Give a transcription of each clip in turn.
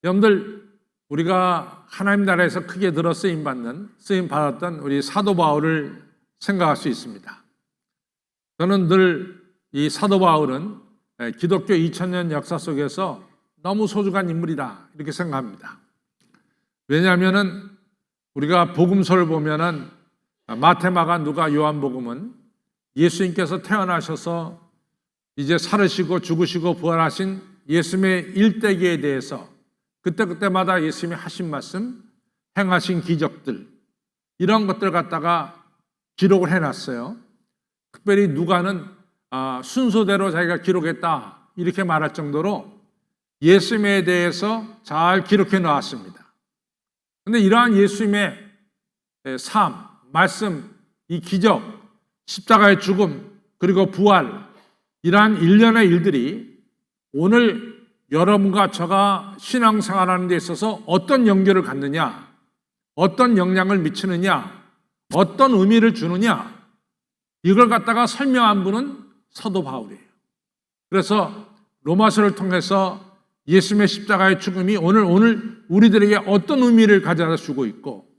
여러분들, 우리가 하나님 나라에서 크게 들어 쓰임 받았던 우리 사도 바울을 생각할 수 있습니다. 저는 늘 이 사도 바울은 기독교 2000년 역사 속에서 너무 소중한 인물이다 이렇게 생각합니다. 왜냐하면은 우리가 복음서를 보면은 마태, 마가, 누가, 요한복음은 예수님께서 태어나셔서 이제 살으시고 죽으시고 부활하신 예수님의 일대기에 대해서 그때마다 예수님이 하신 말씀, 행하신 기적들, 이런 것들 갖다가 기록을 해놨어요. 특별히 누가는 순서대로 자기가 기록했다 이렇게 말할 정도로 예수님에 대해서 잘 기록해 놓았습니다. 그런데 이러한 예수님의 삶, 말씀, 이 기적, 십자가의 죽음, 그리고 부활, 이러한 일련의 일들이 오늘 여러분과 저가 신앙생활하는 데 있어서 어떤 연결을 갖느냐, 어떤 영향을 미치느냐, 어떤 의미를 주느냐, 이걸 갖다가 설명한 분은 사도 바울이에요. 그래서 로마서를 통해서 예수님의 십자가의 죽음이 오늘 우리들에게 어떤 의미를 가져다 주고 있고,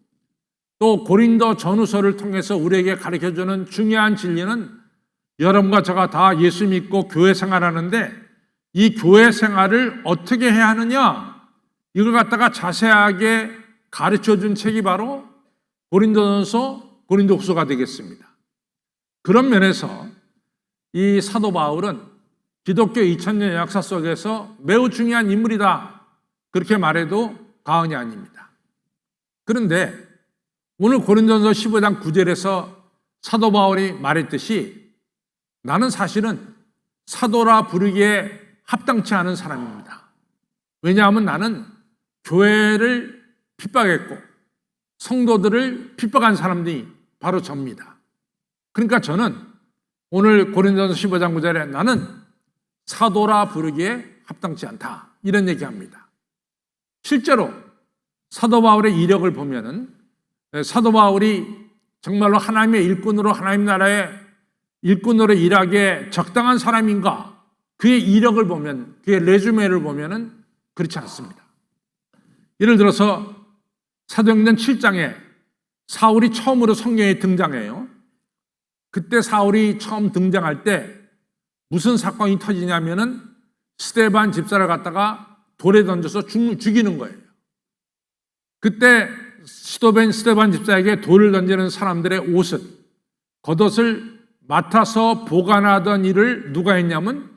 또 고린도 전후서를 통해서 우리에게 가르쳐주는 중요한 진리는 여러분과 저가 다 예수 믿고 교회 생활하는데 이 교회 생활을 어떻게 해야 하느냐, 이걸 갖다가 자세하게 가르쳐준 책이 바로 고린도전서, 고린도후서가 되겠습니다. 그런 면에서 이 사도 바울은 기독교 2000년 역사 속에서 매우 중요한 인물이다 그렇게 말해도 과언이 아닙니다. 그런데 오늘 고린도전서 15장 9절에서 사도 바울이 말했듯이 나는 사실은 사도라 부르기에 합당치 않은 사람입니다. 왜냐하면 나는 교회를 핍박했고 성도들을 핍박한 사람들이 바로 접니다. 그러니까 저는 오늘 고린도전서 15장 9절에 나는 사도라 부르기에 합당치 않다 이런 얘기합니다. 실제로 사도 바울의 이력을 보면은 사도 바울이 정말로 하나님의 일꾼으로 하나님 나라의 일꾼으로 일하기에 적당한 사람인가? 그의 이력을 보면, 그의 레주메를 보면은 그렇지 않습니다. 예를 들어서 사도행전 7장에 사울이 처음으로 성경에 등장해요. 그때 사울이 처음 등장할 때 무슨 사건이 터지냐면은 스데반 집사를 갖다가 돌에 던져서 죽이는 거예요. 그때 스데반 집사에게 돌을 던지는 사람들의 겉옷을 맡아서 보관하던 일을 누가 했냐면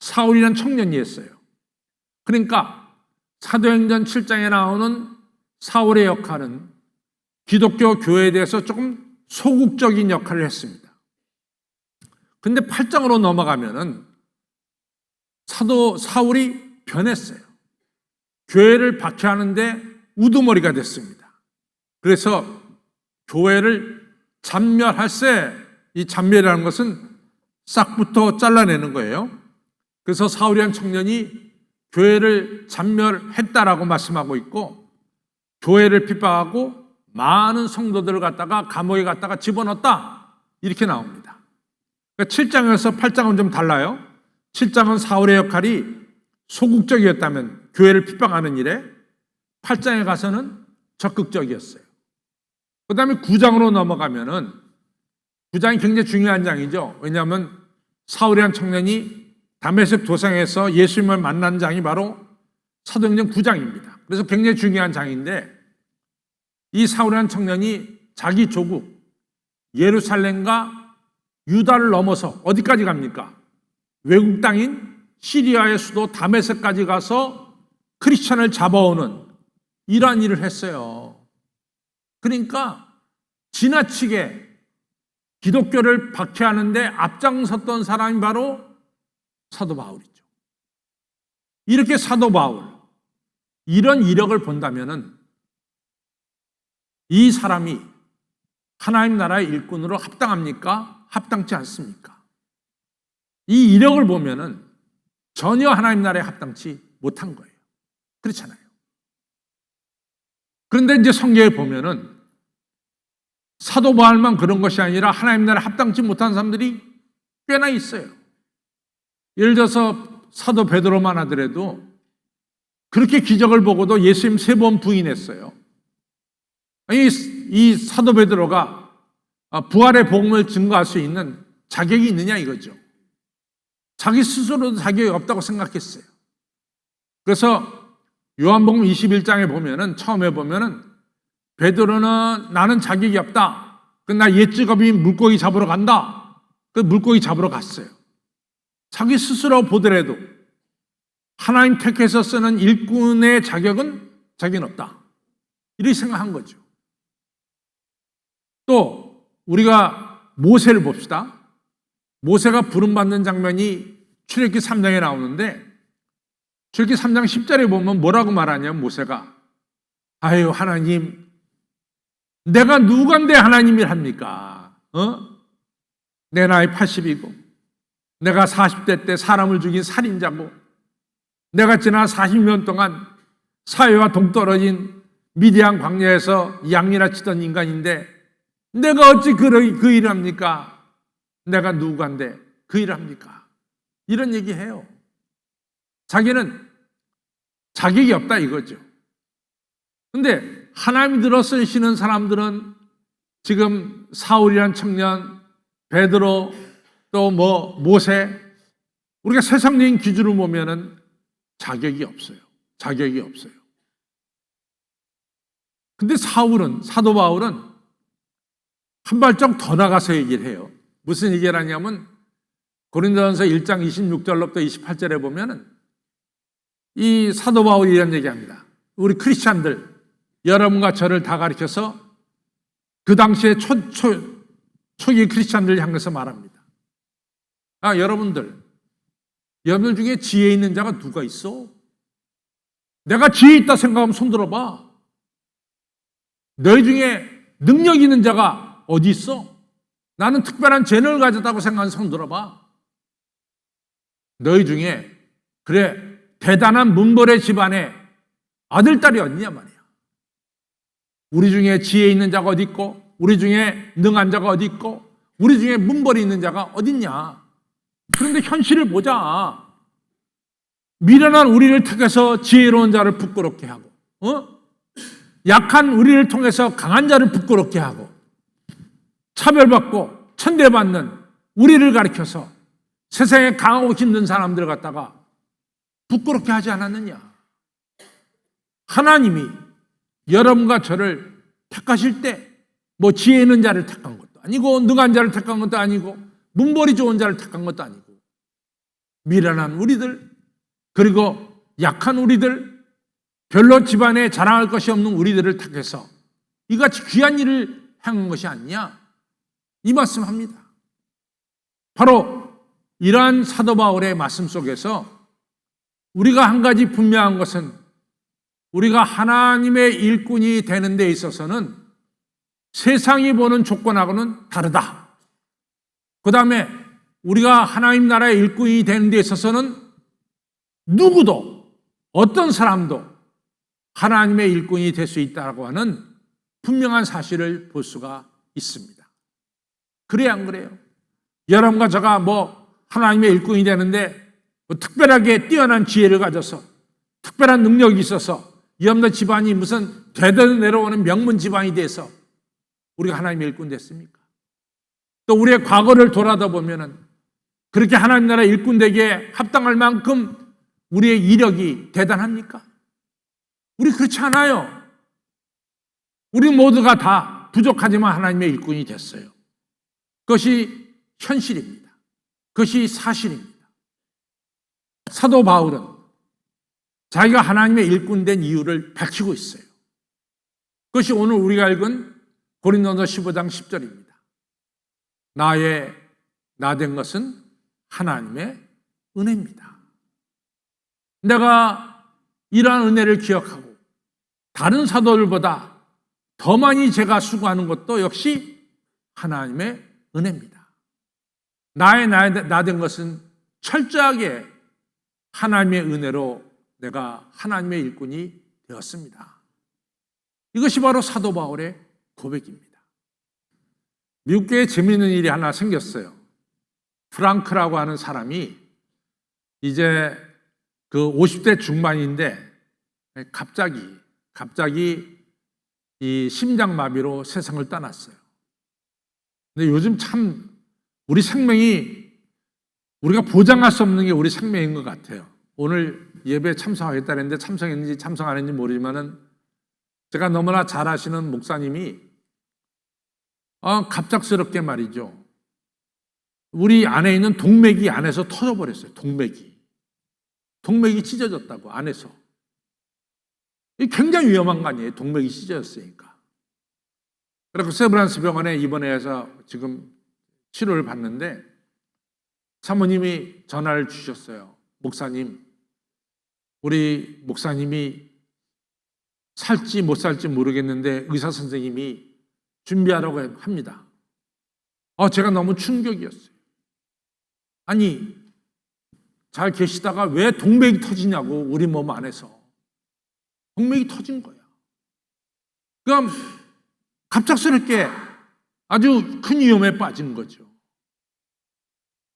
사울이라는 청년이 했어요. 그러니까 사도행전 7장에 나오는 사울의 역할은 기독교 교회에 대해서 조금 소극적인 역할을 했습니다. 근데 8장으로 넘어가면은 사울이 변했어요. 교회를 박해하는데 우두머리가 됐습니다. 그래서 교회를 잔멸할세, 이 잔멸이라는 것은 싹부터 잘라내는 거예요. 그래서 사울이라는 청년이 교회를 잔멸했다라고 말씀하고 있고, 교회를 핍박하고 많은 성도들을 갖다가 감옥에 갖다가 집어넣었다 이렇게 나옵니다. 그러니까 7장에서 8장은 좀 달라요. 7장은 사울의 역할이 소극적이었다면 교회를 핍박하는 일에, 8장에 가서는 적극적이었어요. 그 다음에 9장으로 넘어가면은 9장이 굉장히 중요한 장이죠. 왜냐하면 사울이라는 청년이 다메섹 도상에서 예수님을 만난 장이 바로 사도행전 9장입니다. 그래서 굉장히 중요한 장인데, 이 사울이라는 청년이 자기 조국 예루살렘과 유다를 넘어서 어디까지 갑니까? 외국 땅인 시리아의 수도 다메섹까지 가서 크리스천을 잡아오는 이러한 일을 했어요. 그러니까 지나치게 기독교를 박해하는데 앞장섰던 사람이 바로 사도 바울이죠. 이렇게 사도 바울, 이런 이력을 본다면은 이 사람이 하나님 나라의 일꾼으로 합당합니까? 합당치 않습니까? 이 이력을 보면은 전혀 하나님 나라에 합당치 못한 거예요. 그렇잖아요. 그런데 이제 성경에 보면은 사도 바울만 그런 것이 아니라 하나님 나라에 합당치 못한 사람들이 꽤나 있어요. 예를 들어서 사도 베드로만 하더라도 그렇게 기적을 보고도 예수님 3번 부인했어요. 이 사도 베드로가 부활의 복음을 증거할 수 있는 자격이 있느냐 이거죠. 자기 스스로도 자격이 없다고 생각했어요. 그래서 요한복음 21장에 보면은, 처음에 보면은 베드로는 나는 자격이 없다. 나 옛 직업이 물고기 잡으러 간다. 그 물고기 잡으러 갔어요. 자기 스스로 보더라도 하나님 택해서 쓰는 일꾼의 자격은 자기는 없다. 이렇게 생각한 거죠. 또 우리가 모세를 봅시다. 모세가 부름받는 장면이 출애굽기 3장에 나오는데, 출애굽기 3장 10절에 보면 뭐라고 말하냐면, 모세가 아유 하나님, 내가 누구한테 하나님을 합니까? 내 나이 80이고 내가 40대 때 사람을 죽인 살인자고, 내가 지난 40년 동안 사회와 동떨어진 미디안 광야에서 양이나 치던 인간인데 내가 어찌 그 일을 합니까? 내가 누구한테 그 일을 합니까? 이런 얘기해요. 자기는 자격이 없다 이거죠. 근데 하나님이 들어 쓰시는 사람들은 지금 사울이란 청년, 베드로, 또 모세, 우리가 세상적인 기준으로 보면은 자격이 없어요. 자격이 없어요. 근데 사도 바울은 한 발짝 더 나가서 얘기를 해요. 무슨 얘기를 하냐면, 고린도전서 1장 26절로부터 28절에 보면은 이 사도 바울이 이런 얘기합니다. 우리 크리스찬들, 여러분과 저를 다 가리켜서 그 당시에 초기 크리스찬들 향해서 말합니다. 여러분들 중에 지혜 있는 자가 누가 있어? 내가 지혜 있다 생각하면 손 들어봐. 너희 중에 능력 있는 자가 어디 있어? 나는 특별한 재능을 가졌다고 생각하는 손 들어봐. 너희 중에 그래 대단한 문벌의 집안에 아들, 딸이 어디냐 말이야. 우리 중에 지혜 있는 자가 어디 있고, 우리 중에 능한 자가 어디 있고, 우리 중에 문벌이 있는 자가 어디 있냐. 그런데 현실을 보자. 미련한 우리를 택해서 지혜로운 자를 부끄럽게 하고, 약한 우리를 통해서 강한 자를 부끄럽게 하고, 차별받고 천대받는 우리를 가리켜서 세상에 강하고 힘든 사람들 갖다가 부끄럽게 하지 않았느냐. 하나님이 여러분과 저를 택하실 때 지혜 있는 자를 택한 것도 아니고, 능한 자를 택한 것도 아니고, 문벌이 좋은 자를 택한 것도 아니고, 미련한 우리들, 그리고 약한 우리들, 별로 집안에 자랑할 것이 없는 우리들을 택해서 이같이 귀한 일을 행한 것이 아니냐, 이 말씀합니다. 바로 이러한 사도 바울의 말씀 속에서 우리가 한 가지 분명한 것은, 우리가 하나님의 일꾼이 되는 데 있어서는 세상이 보는 조건하고는 다르다. 그 다음에 우리가 하나님 나라의 일꾼이 되는 데 있어서는 누구도, 어떤 사람도 하나님의 일꾼이 될 수 있다고 하는 분명한 사실을 볼 수가 있습니다. 그래야 안 그래요? 여러분과 제가 하나님의 일꾼이 되는데 특별하게 뛰어난 지혜를 가져서, 특별한 능력이 있어서, 여러분들 집안이 무슨 대대로 내려오는 명문 집안이 돼서 우리가 하나님의 일꾼 됐습니까? 또 우리의 과거를 돌아다 보면은 그렇게 하나님 나라 일꾼 되기에 합당할 만큼 우리의 이력이 대단합니까? 우리 그렇지 않아요. 우리 모두가 다 부족하지만 하나님의 일꾼이 됐어요. 그것이 현실입니다. 그것이 사실입니다. 사도 바울은 자기가 하나님의 일꾼 된 이유를 밝히고 있어요. 그것이 오늘 우리가 읽은 고린도서 15장 10절입니다. 나 된 것은 하나님의 은혜입니다. 내가 이러한 은혜를 기억하고 다른 사도들보다 더 많이 제가 수고하는 것도 역시 하나님의 은혜입니다. 나 된 것은 철저하게 하나님의 은혜로 내가 하나님의 일꾼이 되었습니다. 이것이 바로 사도 바울의 고백입니다. 미국교회에 재미있는 일이 하나 생겼어요. 프랑크라고 하는 사람이 이제 그 50대 중반인데 갑자기 이 심장마비로 세상을 떠났어요. 근데 요즘 참 우리 생명이 우리가 보장할 수 없는 게 우리 생명인 것 같아요. 오늘 예배에 참석하겠다는데 참석했는지 참석 안 했는지 모르지만은 제가 너무나 잘 아시는 목사님이 갑작스럽게 말이죠. 우리 안에 있는 동맥이 안에서 터져버렸어요. 동맥이 찢어졌다고 안에서. 이 굉장히 위험한 거 아니에요. 동맥이 찢어졌으니까. 그래서 세브란스 병원에 입원해서 지금 치료를 받는데 사모님이 전화를 주셨어요. 목사님, 우리 목사님이 살지 못 살지 모르겠는데 의사 선생님이 준비하라고 합니다. 제가 너무 충격이었어요. 아니, 잘 계시다가 왜 동맥이 터지냐고, 우리 몸 안에서. 동맥이 터진 거야. 그럼 갑작스럽게 아주 큰 위험에 빠진 거죠.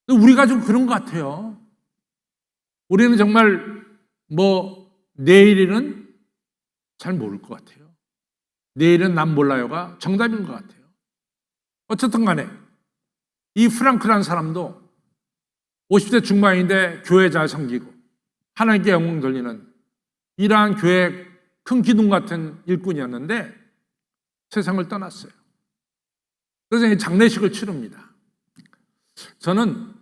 우리가 좀 그런 것 같아요. 우리는 정말 내일은 잘 모를 것 같아요. 내일은 난 몰라요가 정답인 것 같아요. 어쨌든 간에 이 프랑크라는 사람도 50대 중반인데 교회 잘 섬기고 하나님께 영광 돌리는 이러한 교회 큰 기둥 같은 일꾼이었는데 세상을 떠났어요. 그래서 장례식을 치릅니다. 저는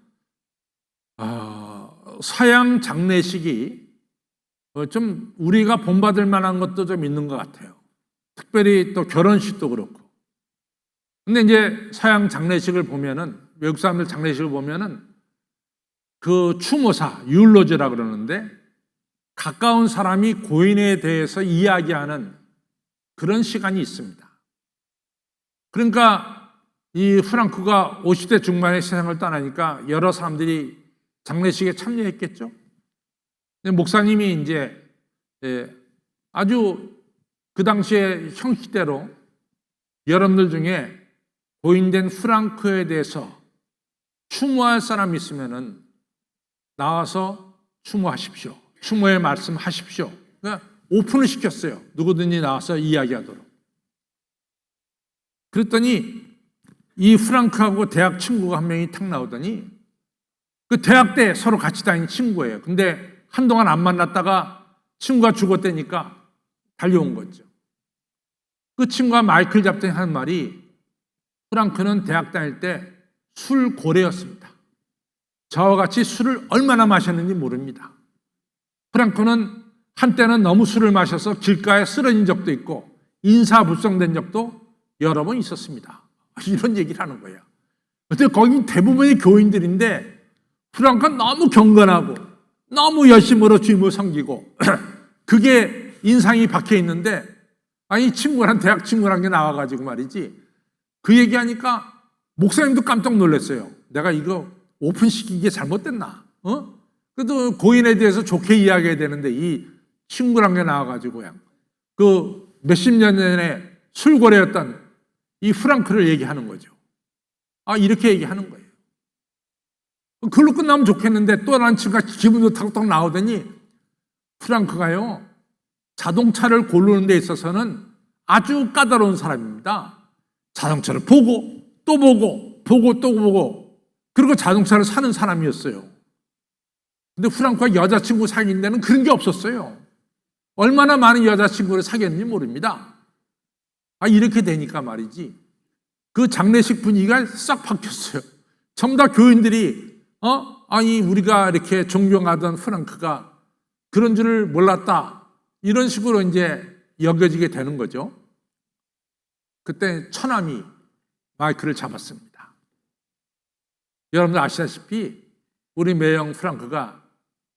서양 장례식이 좀 우리가 본받을 만한 것도 좀 있는 것 같아요. 특별히 또 결혼식도 그렇고. 근데 이제 서양 장례식을 보면은, 외국 사람들 장례식을 보면은 그 추모사, 율로제라 그러는데 가까운 사람이 고인에 대해서 이야기하는 그런 시간이 있습니다. 그러니까 이 프랑크가 50대 중반에 세상을 떠나니까 여러 사람들이 장례식에 참여했겠죠. 목사님이 이제 아주 그 당시에 형식대로 여러분들 중에 고인된 프랑크에 대해서 추모할 사람이 있으면은 나와서 추모하십시오. 추모의 말씀하십시오. 그러니까 오픈을 시켰어요. 누구든지 나와서 이야기하도록. 그랬더니 이 프랑크하고 대학 친구가 한 명이 탁 나오더니 그 대학 때 서로 같이 다닌 친구예요. 근데 한동안 안 만났다가 친구가 죽었다니까 달려온 거죠. 그 친구가 마이클 잡더니 하는 말이 프랑크는 대학 다닐 때 술 고래였습니다. 저와 같이 술을 얼마나 마셨는지 모릅니다. 프랑크는 한때는 너무 술을 마셔서 길가에 쓰러진 적도 있고 인사불성된 적도 여러 번 있었습니다. 이런 얘기를 하는 거예요. 근데 거기 대부분이 교인들인데 프랑크는 너무 경건하고 너무 열심으로 주님을 섬기고 그게 인상이 박혀 있는데 아니 친구랑 대학 친구랑 게 나와가지고 말이지 그 얘기하니까 목사님도 깜짝 놀랐어요. 내가 이거 오픈시키기에 잘못됐나? 그래도 고인에 대해서 좋게 이야기해야 되는데 이 친구랑 게 나와가지고 그냥 그 몇십 년 전에 술고래였던 이 프랑크를 얘기하는 거죠. 이렇게 얘기하는 거예요. 그걸로 끝나면 좋겠는데 또 다른 친구가 기분 좋다고 딱 나오더니 프랑크가요, 자동차를 고르는 데 있어서는 아주 까다로운 사람입니다. 자동차를 보고 또 보고 또 보고 그리고 자동차를 사는 사람이었어요. 근데 프랑크가 여자친구 사귄 데는 그런 게 없었어요. 얼마나 많은 여자친구를 사귀었는지 모릅니다. 이렇게 되니까 말이지 그 장례식 분위기가 싹 바뀌었어요. 전부 다 교인들이 아니 우리가 이렇게 존경하던 프랑크가 그런 줄을 몰랐다 이런 식으로 이제 여겨지게 되는 거죠. 그때 처남이 마이크를 잡았습니다. 여러분들 아시다시피 우리 매형 프랑크가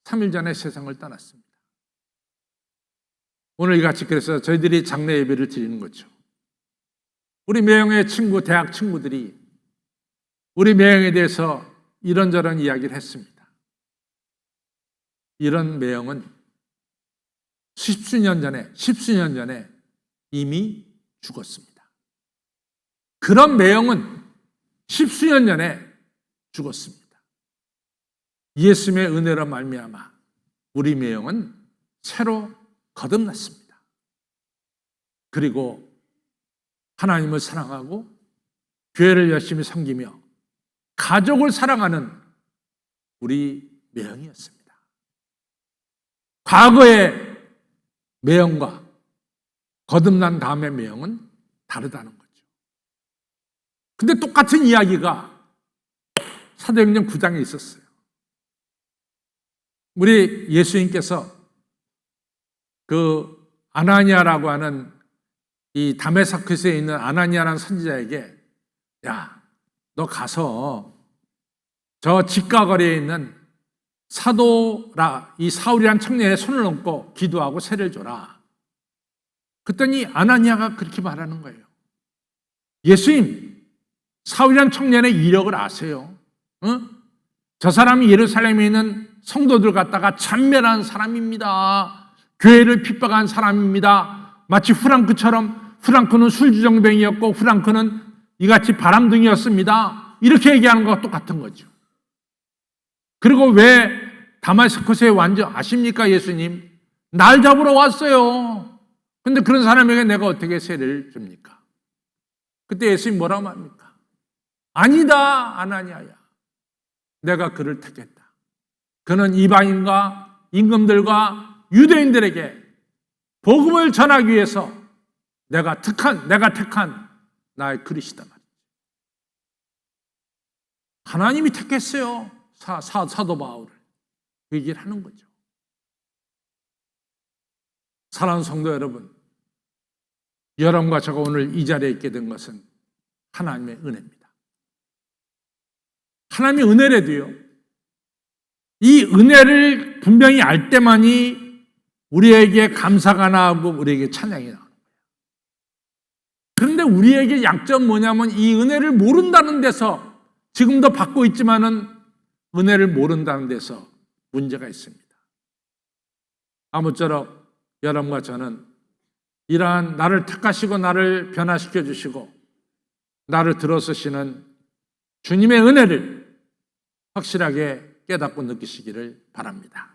3일 전에 세상을 떠났습니다. 오늘 이같이 그래서 저희들이 장례 예배를 드리는 거죠. 우리 매형의 친구, 대학 친구들이 우리 매형에 대해서 이런저런 이야기를 했습니다. 이런 매형은 십수년 전에 이미 죽었습니다. 그런 매형은 십수년 전에 죽었습니다. 예수님의 은혜로 말미암아 우리 매형은 새로 거듭났습니다. 그리고 하나님을 사랑하고 교회를 열심히 섬기며 가족을 사랑하는 우리 매형이었습니다. 과거의 매형과 거듭난 다음의 매형은 다르다는 거죠. 근데 똑같은 이야기가 사도행전 9장에 있었어요. 우리 예수님께서 그 아나니아라고 하는 이 다메섹스에 있는 아나니아라는 선지자에게 야, 너 가서 저 직가거리에 있는 사도라 이 사울이란 청년의 손을 얹고 기도하고 세를 줘라. 그랬더니 아나니아가 그렇게 말하는 거예요. 예수님, 사울이란 청년의 이력을 아세요? 응? 저 사람이 예루살렘에 있는 성도들 갖다가 잔멸한 사람입니다. 교회를 핍박한 사람입니다. 마치 프랑크처럼 프랑크는 술주정뱅이였고 프랑크는 이같이 바람둥이였습니다. 이렇게 얘기하는 것과 똑같은 거죠. 그리고 왜 다마스커스에 완전 아십니까 예수님? 날 잡으러 왔어요. 근데 그런 사람에게 내가 어떻게 세례를 줍니까? 그때 예수님 뭐라고 합니까? 아니다 아나니아야. 내가 그를 택했다. 그는 이방인과 임금들과 유대인들에게 복음을 전하기 위해서 내가 택한 나의 그릇이다 말이죠. 하나님이 택했어요. 사도 바울을. 그 얘기를 하는 거죠. 사랑하는 성도 여러분, 여러분과 제가 오늘 이 자리에 있게 된 것은 하나님의 은혜입니다. 하나님의 은혜라도요, 이 은혜를 분명히 알 때만이 우리에게 감사가 나오고 우리에게 찬양이 나오는 거예요. 그런데 우리에게 약점 뭐냐면 이 은혜를 모른다는 데서 지금도 받고 있지만은 은혜를 모른다는 데서 문제가 있습니다. 아무쪼록 여러분과 저는 이러한 나를 택하시고 나를 변화시켜 주시고 나를 들어서시는 주님의 은혜를 확실하게 깨닫고 느끼시기를 바랍니다.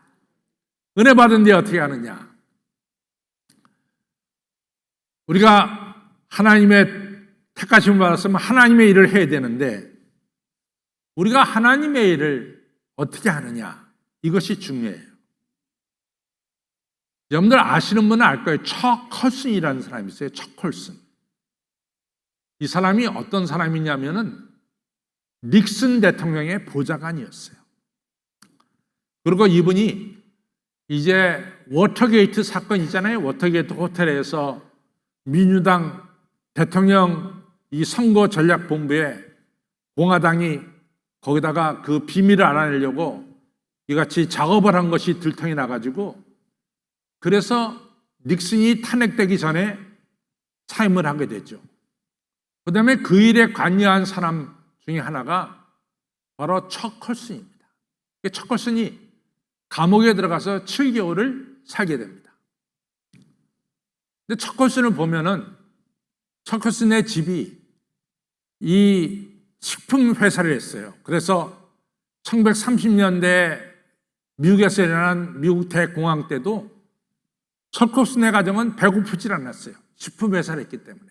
은혜 받은 뒤에 어떻게 하느냐? 우리가 하나님의 택하심을 받았으면 하나님의 일을 해야 되는데 우리가 하나님의 일을 어떻게 하느냐? 이것이 중요해요. 여러분들 아시는 분은 알 거예요. 척 컬슨이라는 사람이 있어요. 척 컬슨. 이 사람이 어떤 사람이냐면은 닉슨 대통령의 보좌관이었어요. 그리고 이분이 이제 워터게이트 사건 있잖아요. 워터게이트 호텔에서 민주당 대통령 이 선거 전략 본부에 공화당이 거기다가 그 비밀을 알아내려고 이같이 작업을 한 것이 들통이 나가지고 그래서 닉슨이 탄핵되기 전에 사임을 하게 됐죠. 그 다음에 그 일에 관여한 사람 중에 하나가 바로 척 컬슨입니다. 척 컬슨이 감옥에 들어가서 7개월을 살게 됩니다. 근데 척 컬슨을 보면은 척 컬슨의 집이 이 식품 회사를 했어요. 그래서 1930년대 미국에서 일어난 미국 대공황 때도 척 컬슨의 가정은 배고프질 않았어요. 식품 회사를 했기 때문에.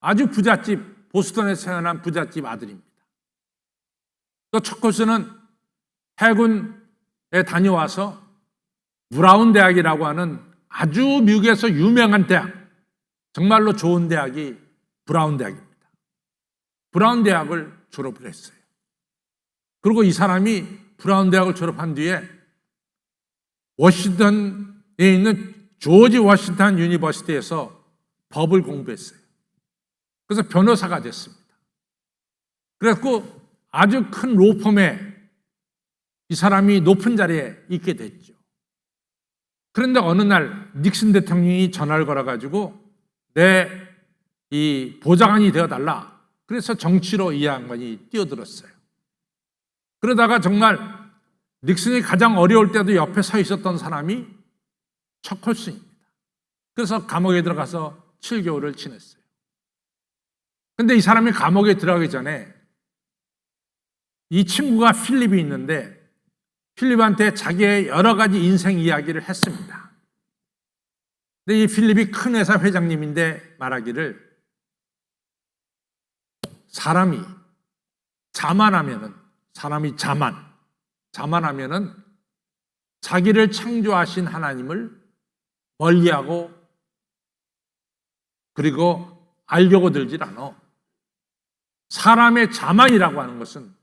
아주 부잣집, 보스턴에서 태어난 부잣집 아들입니다. 또 척 컬슨은 해군에 다녀와서 브라운 대학이라고 하는 아주 미국에서 유명한 대학, 정말로 좋은 대학이 브라운 대학입니다. 브라운 대학을 졸업을 했어요. 그리고 이 사람이 브라운 대학을 졸업한 뒤에 워싱턴에 있는 조지 워싱턴 유니버시티에서 법을 공부했어요. 그래서 변호사가 됐습니다. 그래서 아주 큰 로펌에 이 사람이 높은 자리에 있게 됐죠. 그런데 어느 날 닉슨 대통령이 전화를 걸어가지고 내 이 보좌관이 되어달라. 그래서 정치로 이 양반이 뛰어들었어요. 그러다가 정말 닉슨이 가장 어려울 때도 옆에 서 있었던 사람이 척 컬슨입니다. 그래서 감옥에 들어가서 7개월을 지냈어요. 근데 이 사람이 감옥에 들어가기 전에 이 친구가 필립이 있는데 필립한테 자기의 여러 가지 인생 이야기를 했습니다. 근데 이 필립이 큰 회사 회장님인데 말하기를 사람이 자만하면은 자기를 창조하신 하나님을 멀리하고 그리고 알려고 들질 않아. 사람의 자만이라고 하는 것은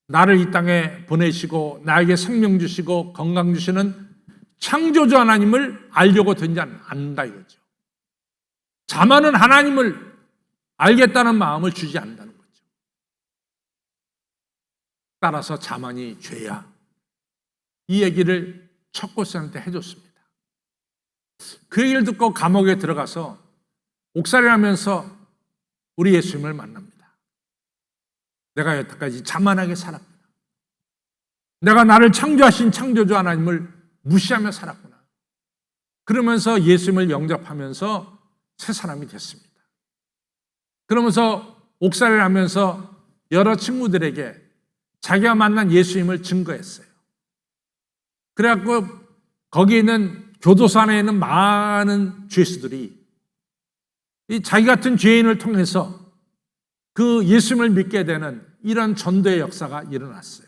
나를 이 땅에 보내시고 나에게 생명 주시고 건강 주시는 창조주 하나님을 알려고 들지 않는다 이거죠. 자만은 하나님을 알겠다는 마음을 주지 않는다는 거죠. 따라서 자만이 죄야. 이 얘기를 척고스한테 해줬습니다. 그 얘기를 듣고 감옥에 들어가서 옥살이하면서 우리 예수님을 만납니다. 내가 여태까지 자만하게 살았구나. 내가 나를 창조하신 창조주 하나님을 무시하며 살았구나. 그러면서 예수님을 영접하면서 새 사람이 됐습니다. 그러면서 옥살이를 하면서 여러 친구들에게 자기가 만난 예수님을 증거했어요. 그래갖고 거기 있는 교도소 안에 있는 많은 죄수들이 이 자기 같은 죄인을 통해서 그 예수님을 믿게 되는 이런 전도의 역사가 일어났어요.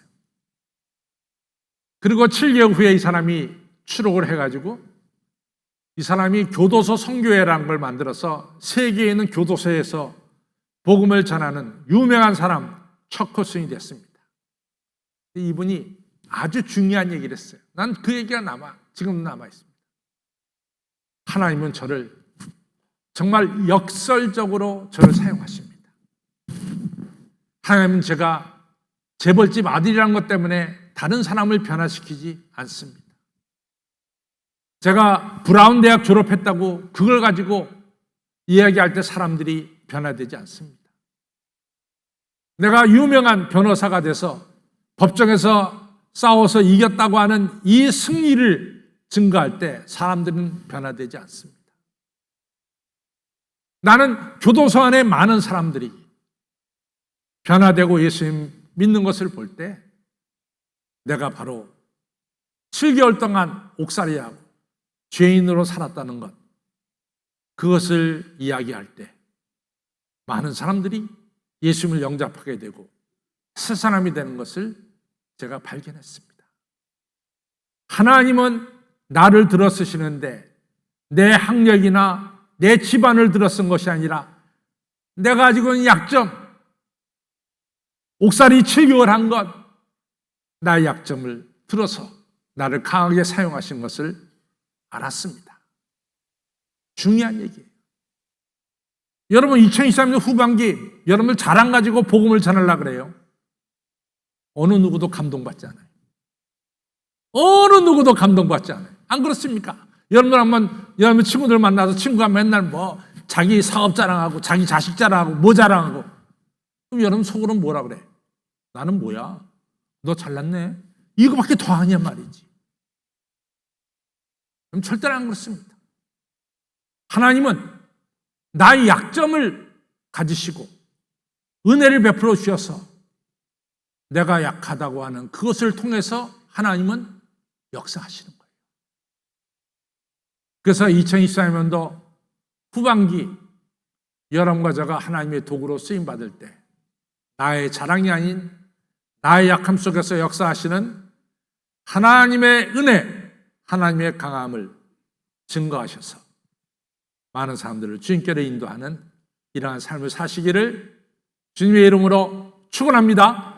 그리고 7개월 후에 이 사람이 추록을 해가지고 이 사람이 교도소 선교회라는 걸 만들어서 세계에 있는 교도소에서 복음을 전하는 유명한 사람 척코슨이 됐습니다. 이분이 아주 중요한 얘기를 했어요. 난 그 얘기가 지금 남아있습니다. 하나님은 저를 정말 역설적으로 저를 사용하십니다. 하나님은 제가 재벌집 아들이라는 것 때문에 다른 사람을 변화시키지 않습니다. 제가 브라운 대학 졸업했다고 그걸 가지고 이야기할 때 사람들이 변화되지 않습니다. 내가 유명한 변호사가 돼서 법정에서 싸워서 이겼다고 하는 이 승리를 증거할 때 사람들은 변화되지 않습니다. 나는 교도소 안에 많은 사람들이 변화되고 예수님 믿는 것을 볼 때 내가 바로 7개월 동안 옥살이하고 죄인으로 살았다는 것, 그것을 이야기할 때 많은 사람들이 예수님을 영접하게 되고 새 사람이 되는 것을 제가 발견했습니다. 하나님은 나를 들어 쓰시는데 내 학력이나 내 집안을 들어 쓴 것이 아니라 내가 가지고 있는 약점, 옥살이 7개월 한 것, 나의 약점을 들어서 나를 강하게 사용하신 것을 알았습니다. 중요한 얘기예요. 여러분 2023년 후반기 여러분들 자랑 가지고 복음을 전하려고 그래요. 어느 누구도 감동받지 않아요. 어느 누구도 감동받지 않아요. 안 그렇습니까? 여러분 친구들 만나서 친구가 맨날 뭐 자기 사업 자랑하고 자기 자식 자랑하고 뭐 자랑하고, 그럼 여러분 속으로 뭐라 그래? 나는 뭐야? 너 잘났네? 이거밖에 더 하냐 말이지. 그럼 절대로 안 그렇습니다. 하나님은 나의 약점을 가지시고 은혜를 베풀어 주셔서 내가 약하다고 하는 그것을 통해서 하나님은 역사하시는 거예요. 그래서 2024년도 후반기 여러분과 제가 하나님의 도구로 쓰임받을 때 나의 자랑이 아닌 나의 약함 속에서 역사하시는 하나님의 은혜, 하나님의 강함을 증거하셔서 많은 사람들을 주님께로 인도하는 이러한 삶을 사시기를 주님의 이름으로 축원합니다.